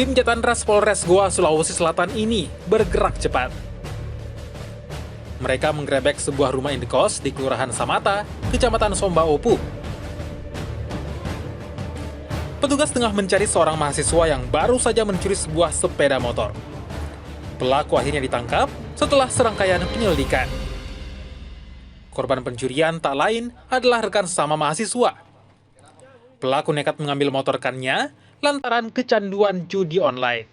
Tim Jatantras Polres Goa, Sulawesi Selatan ini bergerak cepat. Mereka menggerebek sebuah rumah indekos di Kelurahan Samata, Kecamatan Somba Opu. Petugas tengah mencari seorang mahasiswa yang baru saja mencuri sebuah sepeda motor. Pelaku akhirnya ditangkap setelah serangkaian penyelidikan. Korban pencurian tak lain adalah rekan sesama mahasiswa. Pelaku nekat mengambil motor rekannya lantaran kecanduan judi online.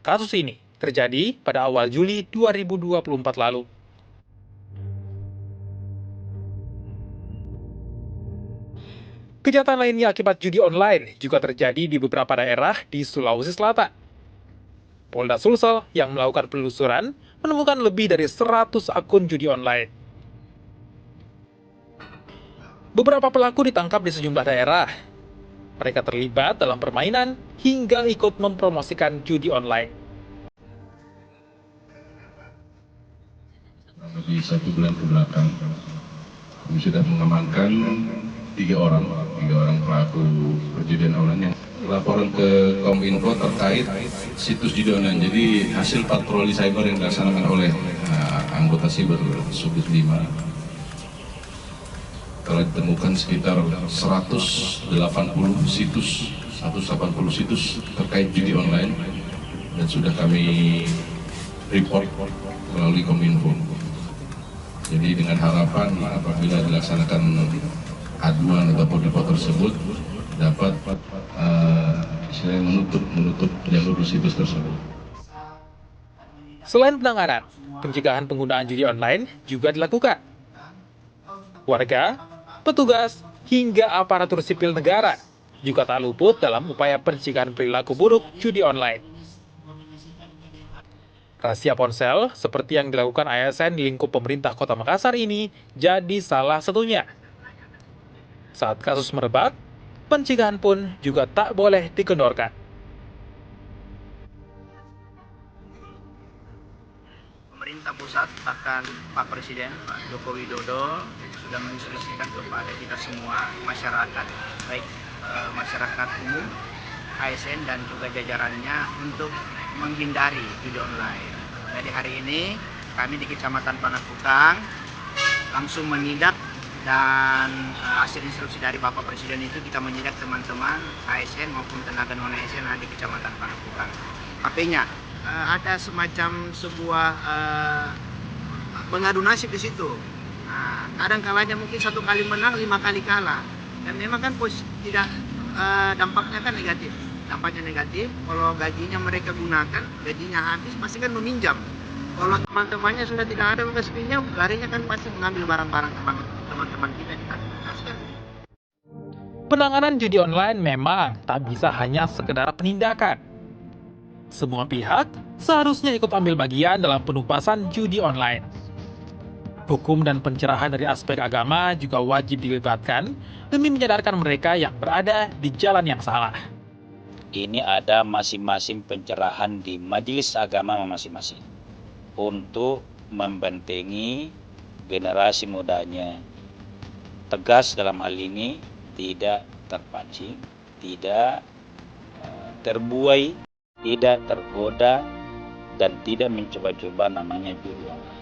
Kasus ini terjadi pada awal Juli 2024 lalu. Kejahatan lainnya akibat judi online juga terjadi di beberapa daerah di Sulawesi Selatan. Polda Sulsel yang melakukan penelusuran menemukan lebih dari 100 akun judi online. Beberapa pelaku ditangkap di sejumlah daerah. Mereka terlibat dalam permainan hingga ikut mempromosikan judi online. Di 1 bulan ke belakang, kami sudah mengamankan tiga orang pelaku perjudian online yang laporan ke Kominfo terkait situs judi online. Jadi hasil patroli cyber yang dilaksanakan oleh anggota siber Subdit 5 telah ditemukan sekitar 180 situs terkait judi online dan sudah kami report melalui Kominfo. Jadi dengan harapan apabila dilaksanakan aduan atau report tersebut dapat menutup jalur situs tersebut. Selain penanganan, pencegahan penggunaan judi online juga dilakukan. Warga, petugas, hingga aparatur sipil negara juga tak luput dalam upaya pencegahan perilaku buruk judi online. Razia ponsel seperti yang dilakukan ASN di lingkup pemerintah Kota Makassar ini jadi salah satunya. Saat kasus merebak, pencegahan pun juga tak boleh dikendorkan. Pemerintah pusat, bahkan Pak Presiden, Pak Joko Widodo, sudah menginstruksikan kepada kita semua masyarakat, baik masyarakat umum, ASN dan juga jajarannya untuk menghindari judi online. Jadi hari ini kami di Kecamatan Panakukang langsung menindak dan hasil instruksi dari Bapak Presiden itu kita menindak teman-teman ASN maupun tenaga non ASN di Kecamatan Panakukang. HP-nya ada semacam sebuah mengadu nasib di situ. Kadang kalanya mungkin 1 kali menang, 5 kali kalah. Dan memang kan tidak dampaknya kan negatif. Dampaknya negatif, kalau gajinya mereka gunakan, gajinya habis, pasti kan meminjam. Kalau teman-temannya sudah tidak ada bekas pinjam, larinya kan pasti mengambil barang-barang teman-teman kita di atas. Penanganan judi online memang tak bisa hanya sekedar penindakan. Semua pihak seharusnya ikut ambil bagian dalam penuntasan judi online. Hukum dan pencerahan dari aspek agama juga wajib dilibatkan demi menyadarkan mereka yang berada di jalan yang salah. Ini ada masing-masing pencerahan di majelis agama masing-masing untuk membentengi generasi mudanya. Tegas dalam hal ini, tidak terpancing, tidak terbuai, tidak tergoda, dan tidak mencoba-coba namanya judi online.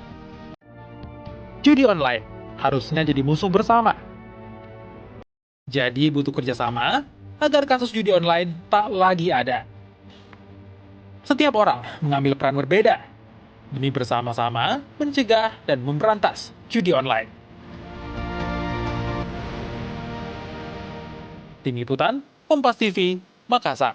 Judi online harusnya jadi musuh bersama. Jadi butuh kerjasama agar kasus judi online tak lagi ada. Setiap orang mengambil peran berbeda demi bersama-sama mencegah dan memberantas judi online. Tim Liputan, Kompas TV, Makassar.